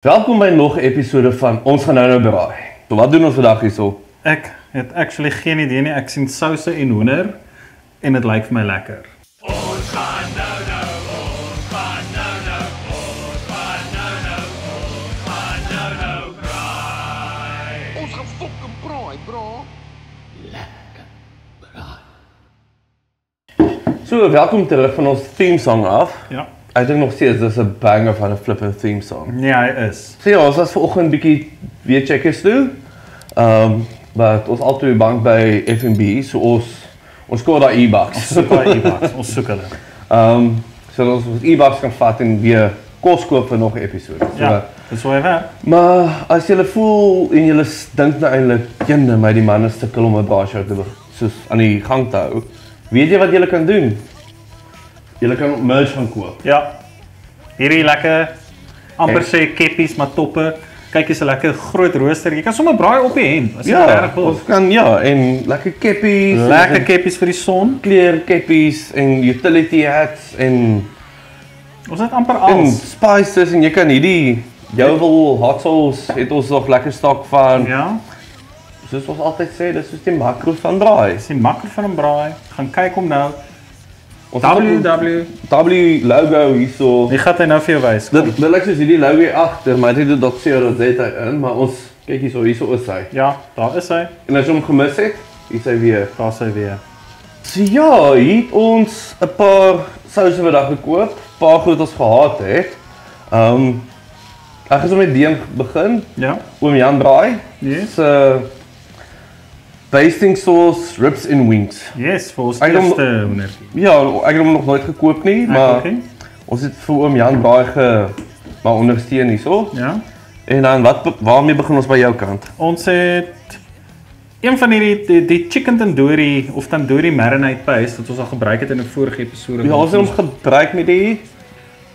Welkom by nog 'n episode van Ons gaan nou braai. So wat doen ons vandag hierso? Ek het actually geen idee nie. Ek sien souse en hoender en dit lyk vir my lekker. Ons gaan nou braai. Ons gaan fucking braai, bro. So welkom terug van ons theme song af. Ja. Ek dink nog steeds dis 'n banger van 'n flippin' theme song. Nee, hy is. So ja, ons was vanoggend bietjie weer checkers toe. Maar ons altyd bank by F&B, so ons koop daai e-bucks. Soek daai e-bucks. Ons soek hulle. So ons e-bucks kan vat en weer kos koop vir nog 'n episode. So, Ja, dis hoe hy werk. Maar as jy voel en jy dink nou eintlik, jenne, my die manne sukkel om 'n braai show te soos aan die gang te hou. Weet jy wat jy kan doen? Jy kan merch gaan koop. Ja. Hierdie lekker amper sê keppies maar toppe. Kyk, hier's 'n lekker groot rooster. Jy kan sommer braai op die hemp as jy reg wil. Ons kan en lekker keppies, Lekker keppies vir die son. kleer keppies en utility hats en Ons het amper en alles. spices en jy kan hierdie Jovel hot sauce het ons nog lekker stok van. Ja. Soos ons altyd sê, dis soos die makro van braai. Dis die maklik van 'n braai. Gaan kyk hom nou. Ons het W logo hierso. Wie gaan hy nou vir jou wys? Dit lyk soos hierdie logo hier agter, maar dit het dalk CRZ in, maar ons kyk hierso is hy. Ja, daar is hy. En as jy hom gemis het, hier is hy weer. Daar is hy weer. So ja, hier het ons 'n paar souse vandag gekoop, paar goed ons gehad het. Ek gaan met die begin. Ja. Oom Jan braai. Yes. Basting sauce, ribs and wings. Yes, vir ons Ek eerste hoender. Ja, ek het hom nog nooit gekoop nie, maar ons het vir oom Jan braai maar ondersteun hierso. Ja. En dan waarmee begin ons by jou kant? Ons het een van die chicken tandoori of tandoori marinade paste wat ons al gebruik het in 'n vorige episode. Ja, ons het ons gebruik met die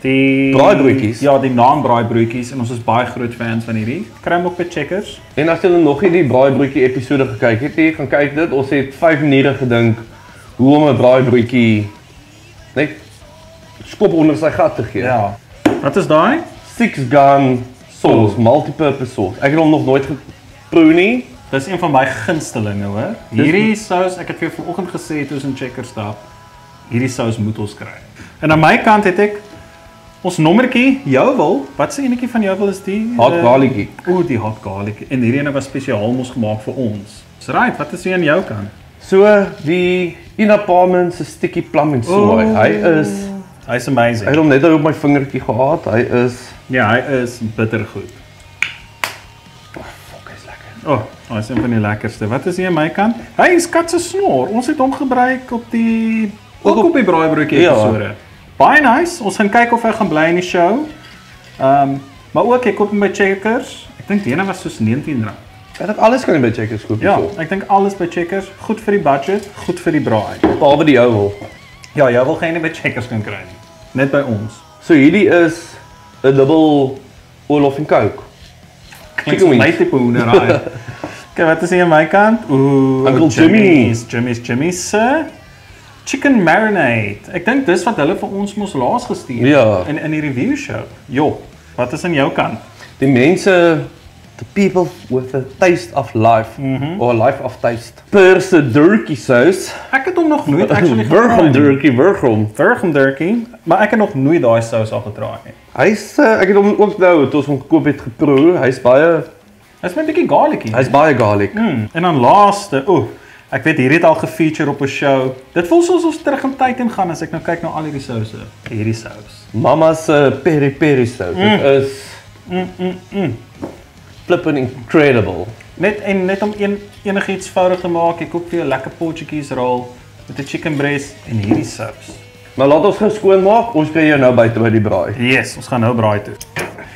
braaibroodjies. Ja, die naanbraaibroodjies en ons is baie groot fans van hierdie. Kry hom ook by Checkers. En as jy nog nie die braaibroodjie episode gekyk het nie, gaan kyk dit. Ons het 5 maniere gedink hoe om 'n braaibroodjie net skop onder sy gat te gee. Ja. Wat is daai? 6 gun sauce, multi-purpose sauce. Ek het hom nog nooit geproe nie. Dis een van my gunstelinge, hoor. Hierdie sous, ek het vir jou vanoggend gesê toe ons in Checkers stap, hierdie sous moet ons kry. En aan my kant het ek ons nommertjie, Jovel. Wat se enetjie van Jovel is die? Hot garlic. Die hot garlic. En hierdie ene was spesiaal mos gemaak vir ons. So right, wat is hier aan jou kant? So die Ina Palmen se sticky plum en soy. Hy's amazing. Hy het hom net op my vingertjie gehad. Hy is Ja, hy is bittergoed. fuck, hy's lekker. Hy is een van die lekkerste. Wat is hier aan my kant? Hy is kat se snor. Ons het hom gebruik op die ook op die braaibroodjie episode. Baie nice. Ons gaan kyk of hy gaan bly in die show. Maar ook ek koop hom by Checkers. Ek dink die ene was soos R19. Ek dink alles kan jy by Checkers koop. Ja, ek dink alles by Checkers. Goed vir die budget, goed vir die braai. Behalwe die Jovel. Ja, jy wil geen by Checkers kan kry nie. Net by ons. So hierdie is 'n dubbel Olaf en Coke. Klink so my tipe hoender raai. Kyk, wat is hier aan my kant? Uncle Jimmy's chicken marinade. Ek dink dis wat hulle vir ons mos laas gestuur het Ja. in die review show. Jo, wat is aan jou kant? Die mense, the people with a taste of life, or a life of taste. Durkie sauce. Ek het hom nog nooit actually Burgum Durkie, maar ek het nog nooit daai sous al getraai nie. Hy's ek het hom ook nou toe ons hom gekoop het geproe. Hy's Hy's met 'n bietjie garlic. baie garlic. En dan laaste, ek weet hierdie het al gefeature op 'n show. Dit voel soos ons terug in tyd ingaan as ek nou kyk na al hierdie souse. Hierdie sous. Mama's peri peri sauce. Dit is flippin' incredible. Net om enigiets eenvoudig te maak, ek koop vir 'n lekker potjies rol met 'n chicken breast en hierdie sous. Maar laat ons gou skoon maak. Ons kry jou nou buite by die braai. Yes, ons gaan nou braai toe.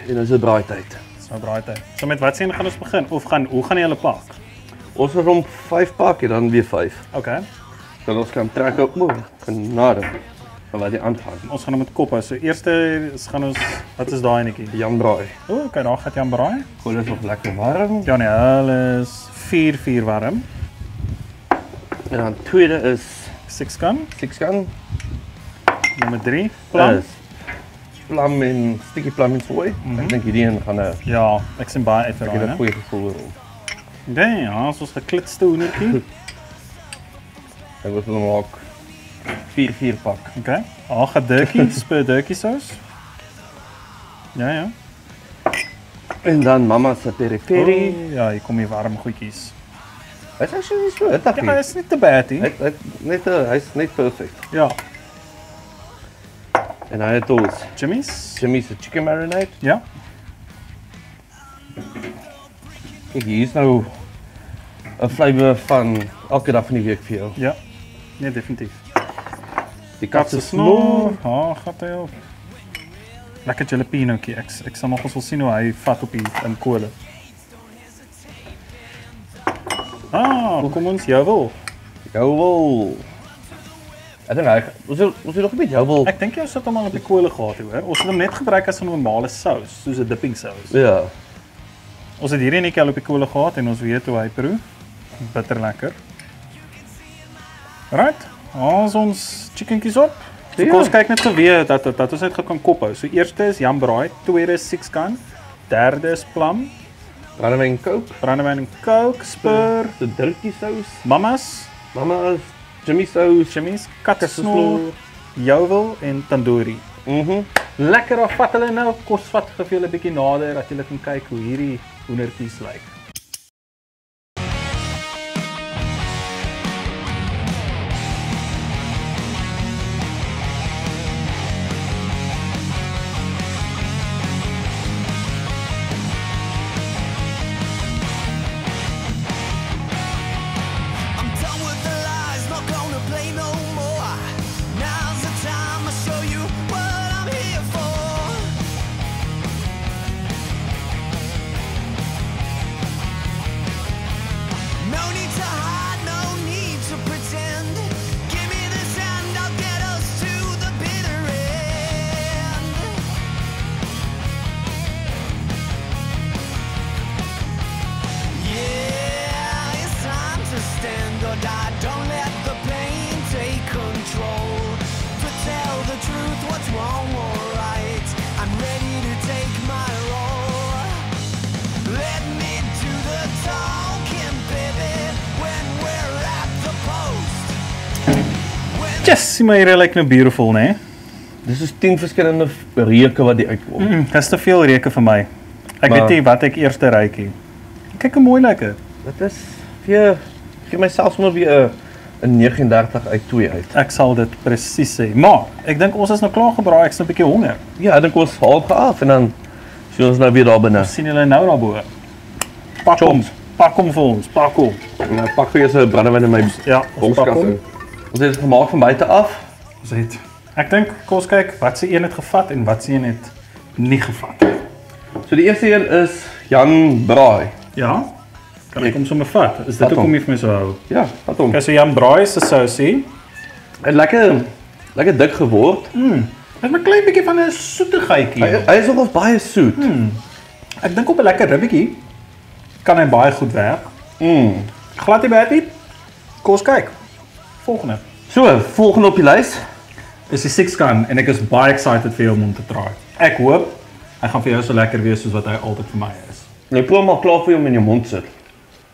En dis 'n braai tyd. Dis nou braai tyd. So met wat sien gaan ons begin of hoe gaan jy hulle pak? Ons gaan hom 5 pak en dan weer 5. Okay. Dan ons kan trek op genade. Maar wat jy aanvang. Ons gaan hom met kop hou. So eerste gaan ons wat is daai netjie? Jan braai. Okay, daar gaan Jan braai. Gooi dit nog lekker warm. Ja nee, hulle is 4 warm. En dan tweede is 6 gun. 6 gun. Nommer 3, plan. plum en stukkie plum en soy. Ek dink hierdie een gaan 'n Ja, ek sien baie uit vir ek het 'n daai. goeie gevoel oor. Nee, ja, soos geklitste hoendertjie. Ek wil hom maak 4 pak. Okay. Agedikkie, spurdikkie sous. Ja. En dan mamma se peri peri. Oh, ja, hier kom die warm goedjies. Hy's actually nie so hittig Ja, nie. is nie te bad nie. Hy's net perfect. Ja, En hy het ons Jimmy's. se chicken marinade. Ja. Kyk, hier is nou 'n flavour van elke dag van die week vir jou. Ja. Nee, definitief. Die katse snor. Gaat hy op. Lekker jalapenootjie. Ek sal nog eens wel sien hoe hy vat op die in kolle. Kom ons jou wil. Jou wil. Ek dink hy ons het nog 'n bietjie jou wil. Ek dink jy sit hom al op die kolle gehad, hoor. Ons het hom net gebruik as 'n normale sous, soos 'n dipping sous. Ja. Ons het hierdie netjie al op die kolle gehad en ons weet hoe hy proe. Bitter lekker. Right. Ons chickenkies op. So Ja. kom ons kyk net geweet dat ons net kan kop hou. So eerste is jambraai, tweede is six gun, derde is plum, Brandewyn Coke, brandewyn en coke, spur, die dirty sous, mamas, mamma's Jimmy sous. Jimmy's, kattesnor, jouwel en tandoori. Lekker af vat hulle nou, kos vat vir julle 'n bietjie nader dat julle kan kyk hoe hierdie hoendertjies lyk. I'm done with the lies, not gonna play no more. Now's the time I show you what I'm here for. No need to hide, no need to pretend. Give me this hand, I'll get us to the bitter end. Yeah, it's time to stand or die. Don't let the pain take control. To tell the truth, what's wrong or right. I'm ready to take my role. Let me do the talking, baby, when we're at the post. Yes, sien maar hier lyk nou beautiful, né? Dis is 10 verskillende reuke wat die uitkom. Dis te veel reuke vir my. Ek weet nie wat ek eers ruik nie. Kyk hoe mooi lyk dit. Dit is gee myself maar weer 'n 39 uit 2 uit. Ek sal dit presies sê. Maar ek dink ons is nou klaar gebraai, ek's nou 'n bietjie honger. Ja, ek dink ons haal af en dan sien ons nou weer daar binne. Sien julle nou daarbo. Pak hom. Choms. Pak hom vir ons. Pak hom. En ek pak vir jou 'n brandewyn in my Ja, ons pak bokskas hom. in. Ons het dit gemaak van buite af. Ons het. Ek dink kom ons kyk wat se een het gevat en wat se een het nie gevat. So die eerste een is Jan Braai. Ja. Kan ek hom sommer vat? Is dit Vat hoekom hom. jy vir my so hou? Ja, wat hom. Okay, so Jan Braai se sousie. Hy het lekker dik geword. Met 'n klein bietjie van 'n soetigheidjie. Hy is nogals baie soet. Ek dink op 'n lekker ribbetjie kan hy baie goed werk. Glad nie bad nie. Kom ons kyk. Volgende So, volgende op die lys. is die Six Gun en ek is baie excited vir jou om te try. Ek hoop hy gaan vir jou so lekker wees soos wat hy altyd vir my is. Jy probeer maar klaar vir hom in jou mond sit.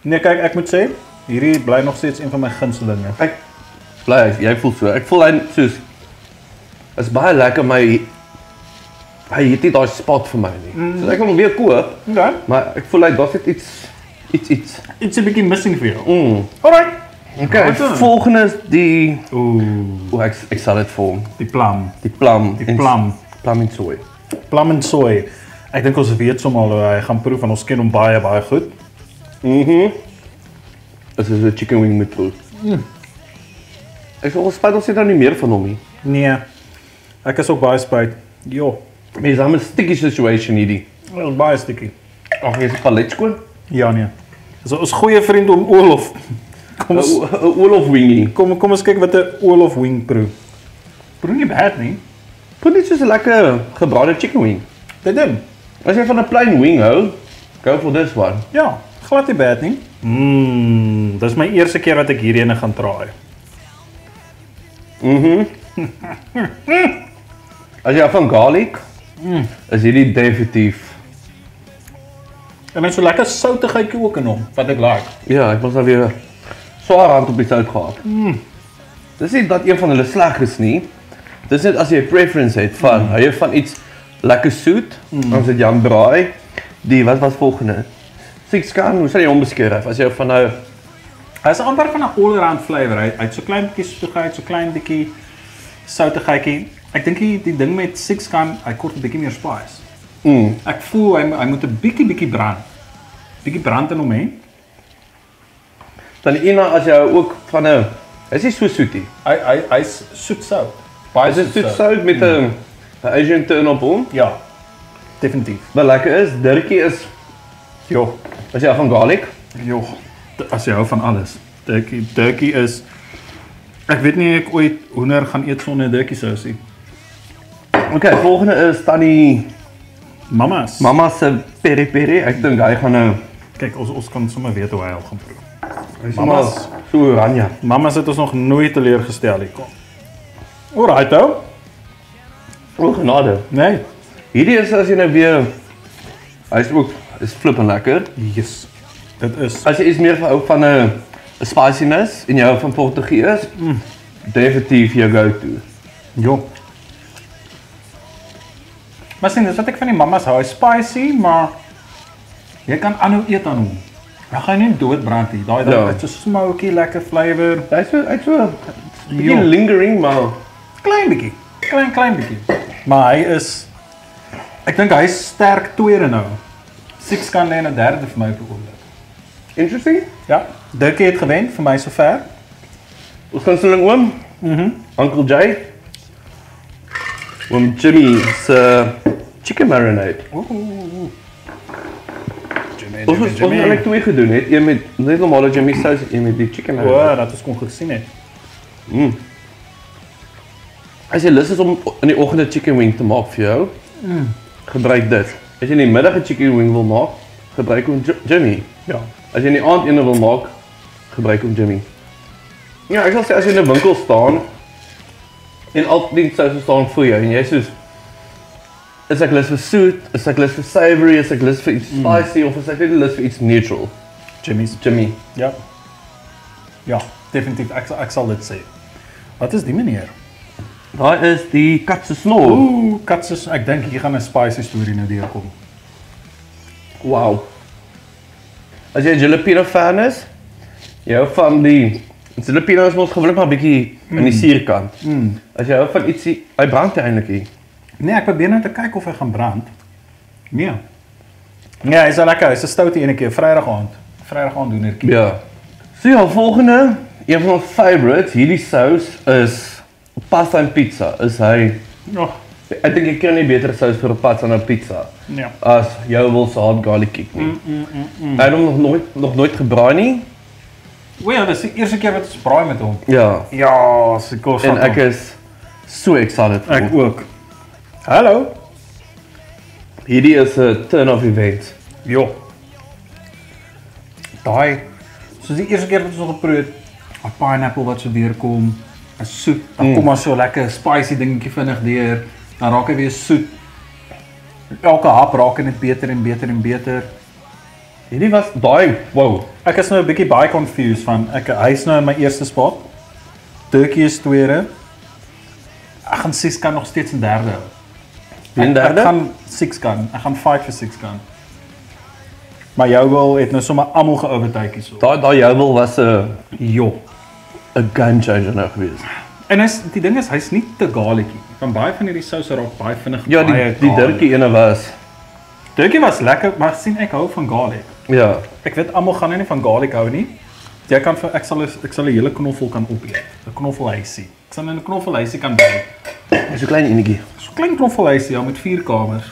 Nee, kyk, ek moet sê, hierdie bly nog steeds een van my gunstelinge. Ek bly jy voel so. Ek voel hy soos is baie lekker my hy het nie daai spot vir my nie. So ek wil hom weer koop, Okay. maar ek voel hy daar's net iets. Iets 'n bietjie missing vir jou. Alright. Okay, Goed. volgende is die Ooh, ek sal dit vir hom. die plum. Die plum. Die plum. Plum en soy. Plum en soy. Ek dink ons weet sommer al hoe hy gaan proe van ons ken hom baie goed. Dit is 'n chicken wing met proe. Ek sal spyt ons het nou nie meer van hom nie. Nee. Ek is ook baie spyt. Jo, Mens dan 'n sticky situation hierdie. dit is baie stukkie. Ag, jy's 'n palet skoon. Ja nee. Dis ons goeie vriend om Olof. Kom ons 'n Olof wingie. kom ons kyk wat 'n Olof wing proe. Proe nie bad nie. Proe net soos 'n lekker gebraaide chicken wing. Dit ding. As jy van 'n plain wing hou, go for this one. Ja, glad nie bad nie. Dis my eerste keer wat ek hierdie gaan try. As jy van garlic, is hierdie definitief. En met so lekker soutigheidjie ook in hom, wat ek like. Ja, ek was nou weer swaar hand op die sout gehad. Dis nie dat een van hulle sleg is nie. Dis net as jy 'n preference het van, hou jy van iets lekker soet, dan is dit Jan Braai. Wat was volgende? Six Gun, hoe sal jy hom beskryf? As jy van nou Hy is amper van 'n all-around flavor. Hy het so klein bietjie soetigheid, so klein bietjie soutigheidjie. Ek dink die ding met Six Gun, hy kort 'n bietjie meer spice. Ek voel hy moet 'n bietjie brand. Bietjie brand in hom hê. Dan die ene as jy ook van 'n is nie so soetie. Hy's soet-sout. Baie Is dit soet-sout met 'n Asian turn op hom? Ja. Definitief. Wat lekker is, Dirkie is Jo. as jy van garlic. Jo. As jy hou van alles. Dirkie is ek weet nie ek ooit hoender gaan eet sonder Dirkie sousie. Okay, volgende is Tannie Mama's. Mama se peri peri. Ek dink hy gaan nou Kyk, ons kan sommer weet hoe hy al gaan proe. Mama's so oranje. Mama's het ons nog nooit teleurgestel hier kom. Alright ou. O genade. Nee. Hierdie is as jy nou weer is flippend lekker. Yes. Dit is As jy iets meer hou van 'n spiciness en jy hou van Portugees, definitief jou go-to. jo. Maar sien, dis wat ek van die Mama's hou. Hy spicy, maar jy kan aanhou eet aan hom. Dan gaan jy nie doodbrand nie. Daai Ja. het so smoky, lekker flavor. Hy's so bietjie Jo. lingering, maar Klein bietjie. Klein bietjie. Maar hy is ek dink hy's sterk tweede nou. Six Gun lê in 'n derde vir my op die oomblik. interesting. Ja, Dirkie het gewen vir my sover. Ons gunsteling oom, Uncle Jay, oom Jimmy se chicken marinade. Ons het eigenlijk twee gedoen, het. Een met net normale Jimmy saus en een met die chicken marinade. O, dat ons kon gesien het. As jy lus is om in die oggend 'n chicken wing te maak vir jou, gebruik dit. As jy in die middag 'n chicken wing wil maak, gebruik oom Jimmy. Ja. As jy in die aand een wil maak, gebruik oom Jimmy. Ja, ek sal sê as jy in 'n winkel staan en al die souse staan voor jou en jy soos is ek lus vir soet, is ek lus vir savory, is ek lus vir iets spicy of is ek net lus vir iets neutral? Jimmy's. Jimmy. Ja. Ja, definitief. Ek sal dit sê. Wat is die meneer? Daar is die kat se snor. Ooh, katses. Ek dink hier gaan 'n spicy storie nou deurkom. Wow. As jy 'n jalapeno fan is, jy hou van die jalapeno is mos gewoonlik maar bietjie aan die suurkant. As jy hou van ietsie, hy brand eintlik hier. Nee, ek probeer nou te kyk of hy gaan brand. Nee. Nee, hy is al lekker. Hy's 'n stoutie ene keer Vrydag aand doenertjie. Ja. So ja, volgende, een van ons favorites, hierdie sous is pasta en pizza. Is hy Ja. ek dink jy kan nie beter sous vir 'n pasta en 'n pizza Ja. as jou wil se hot garlic kick nie. Ek het hom nog nooit gebraai nie. O ja, dis die eerste keer wat ons braai met hom. Ja. Ja, se kos En ek is so excited vir ek hom. ook. Hallo. Hierdie is 'n turn-off event. Jo. Daai soos die eerste keer wat ons nog geproe het, 'n pineapple wat so deurkom, 'n soet, dan kom maar so lekker spicy dingetjie vinnig deur, dan raak hy weer soet. Elke hap raak net beter en beter en beter. Hierdie was daai, wow. Ek is nou 'n bietjie baie confused van hy's nou in my eerste spot. Turkey is tweede. Ek gaan Six Gun nog steeds in derde hou. In derde? Ek gaan Six Gun. Ek gaan fight vir Six Gun. Maar jou wil het nou sommer almal geovertake hierso. Daai jou was 'n Jo. game changer nou gewees. En die ding is hy's nie te garlicky. Van baie van hierdie souse raak baie vinnig Ja, baie die garlic. Dirkie ene was. Dirkie was lekker, maar sien ek hou van garlic. Ja. Ek weet almal gaan nie van garlic hou nie. Jy kan ek sal 'n hele knoffel kan opeet. 'n Knoffelhuisie. Ek sal in 'n knoffelhuisie kan bly. Dis 'n klein enetjie. So 'n klein knoffelhuisie ja met 4 kamers.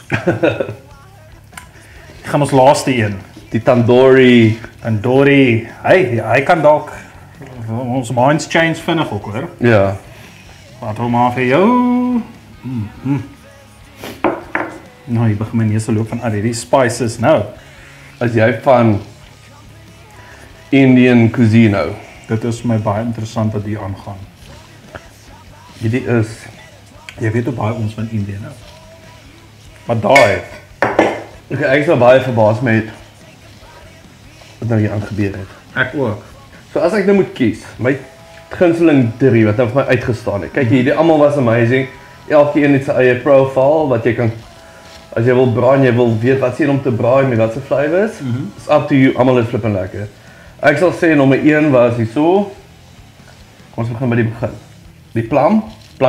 Ek gaan ons laaste een. Die tandoori. En Dory, hy kan dalk ons minds change vinnig ook hoor. Ja. Wat hom maar vir jou. Nou, jy begin my neus loop van al hierdie spices nou. As jy van Indian cuisine hou. Dit is my baie interessant wat hier aangaan. Hierdie is Jy weet hoe baie ons van Indië nou. Maar daai, Ek is nou baie verbaas met wat nou hier aangebeur het. ek ook. So as ek nou moet kies, my gunsteling 3 wat nou vir my uitgestaan het. Kyk hierdie almal was amazing. Elkeen het sy eie profile wat jy kan as jy wil braai en jy wil weet wat sien om te braai met watse flavours. It's up to you, almal is flippend lekker. Ek sal sê nommer 1 was hierso. Kom ons begin by die begin. Die plum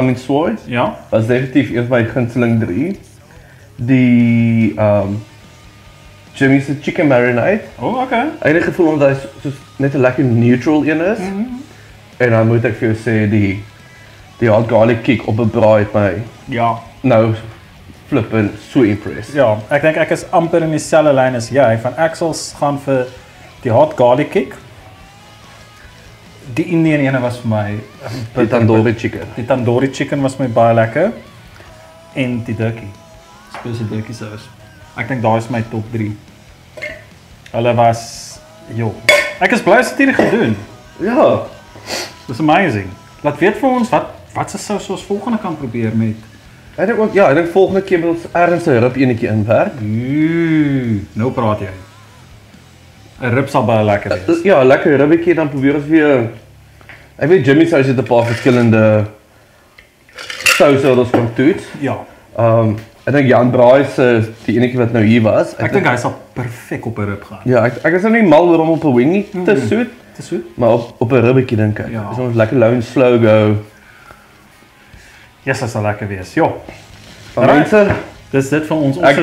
en soy Ja, was definitief een van my gunsteling 3. Die Jimmy's chicken marinade. okay. Ek het gevoel omdat hy soos net 'n lekker neutral een is. En dan moet ek vir jou sê die hot garlic kick op 'n braai het my Ja. nou flippend so impressed. Ja, ek dink ek is amper in dieselfde lyn as jy. Van ek sal gaan vir die hot garlic kick. Die Indian ene was vir my Die tandoori chicken. Die tandoori chicken was my baie lekker en die turkey. Spesifiek turkey sous. Ek dink daai is my top 3. Hulle was Ek is bly as dit hierdie gedoen. Ja, Dis amazing. Laat weet vir ons wat se sous ons volgende kan probeer met. ek dink ook ek dink volgende keer moet ons ergens 'n rib enetjie inwerk. Nou praat jy. 'n Rib sal baie lekker wees. Ja, 'n lekker ribbetjie dan probeer ons weer. Ek weet Jimmy's huis het 'n paar verskillende souse wat ons kan toets. Ja. Ek dink Jan Braai se die enetjie wat nou hier was. Ek dink hy sal perfek op 'n rib gaan. Ja, ek is nou nie mal oor hom op 'n wingie te soet, Dis so. maar op 'n ribbetjie dink ek. Ja. Dis ons lekker low and slow go. Yes, dit sal lekker wees. Ja. Maar Right. mense, Dis dit van ons. ek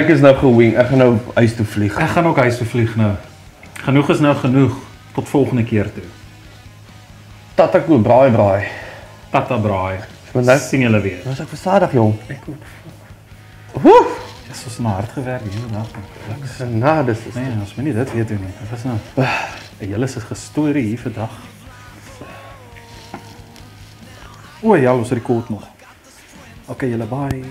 is nou gewing. Ek gaan nou huis toe vlieg. Ek gaan ook huis toe vlieg nou. Genoeg is nou genoeg. Tot volgende keer toe. Tatako braai. Tata braai. Maar nou Sien julle weer. was ek versadig jong. Ek ook. Woe! Dis was nou hard gewerk die hele dag. Genade is. Nee, ons moet nie dit weer doen nie. Dit was nou. Julle is gestorie hier vandag. O ja, ons rekord nog. Okay, julle bye.